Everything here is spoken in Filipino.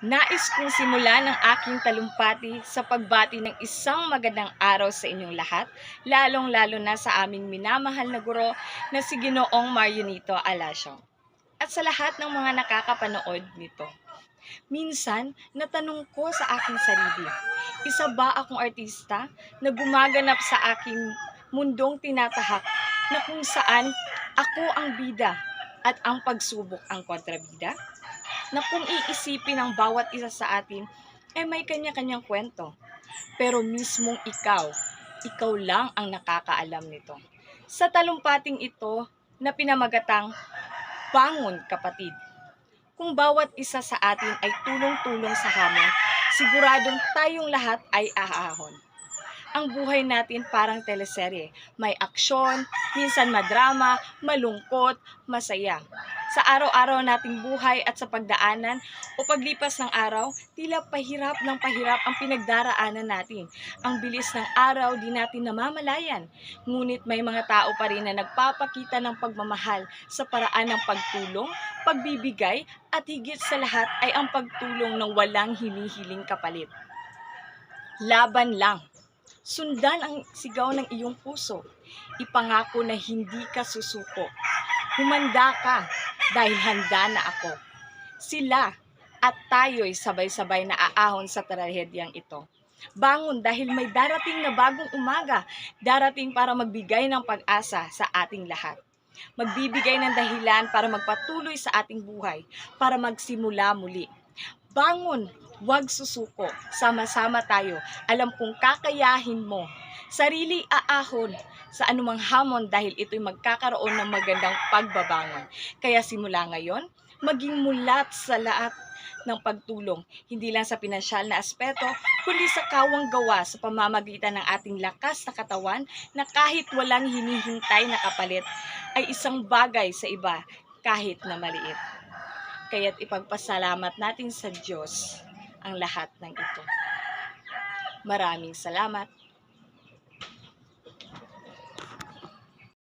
Nais kong simulan ang aking talumpati sa pagbati ng isang magandang araw sa inyong lahat, lalong-lalo na sa aming minamahal na guro na si Ginoong Marionito Alasio. At sa lahat ng mga nakakapanood nito. Minsan, natanong ko sa aking sarili, isa ba akong artista na gumaganap sa aking mundong tinatahak na kung saan ako ang bida at ang pagsubok ang kontrabida? Na kung iisipin ng bawat isa sa atin, may kanya-kanyang kwento. Pero mismong ikaw lang ang nakakaalam nito. Sa talumpating ito na pinamagatang Bangon Kapatid, kung bawat isa sa atin ay tulong-tulong sa hamon, siguradong tayong lahat ay aahon. Ang buhay natin parang teleserye. May aksyon, minsan madrama, malungkot, masaya. Sa araw-araw nating buhay at sa pagdaanan o paglipas ng araw, tila pahirap ng pahirap ang pinagdaraanan natin. Ang bilis ng araw di natin namamalayan. Ngunit may mga tao pa rin na nagpapakita ng pagmamahal sa paraan ng pagtulong, pagbibigay at higit sa lahat ay ang pagtulong ng walang hinihiling kapalit. Laban lang. Sundan ang sigaw ng iyong puso. Ipangako na hindi ka susuko. Humanda ka dahil handa na ako. Sila at tayo'y sabay-sabay na aahon sa trahedyang ito. Bangon dahil may darating na bagong umaga, darating para magbigay ng pag-asa sa ating lahat. Magbibigay ng dahilan para magpatuloy sa ating buhay, para magsimula muli. Bangon, huwag susuko. Sama-sama tayo. Alam kong kakayahin mo. Sarili aahon sa anumang hamon dahil ito'y magkakaroon ng magandang pagbabangon. Kaya simula ngayon, maging mulat sa lahat ng pagtulong, hindi lang sa pinansyal na aspeto, kundi sa kawang gawa sa pamamagitan ng ating lakas na katawan na kahit walang hinihintay na kapalit, ay isang bagay sa iba kahit na maliit. Kaya't ipagpasalamat natin sa Diyos ang lahat ng ito. Maraming salamat.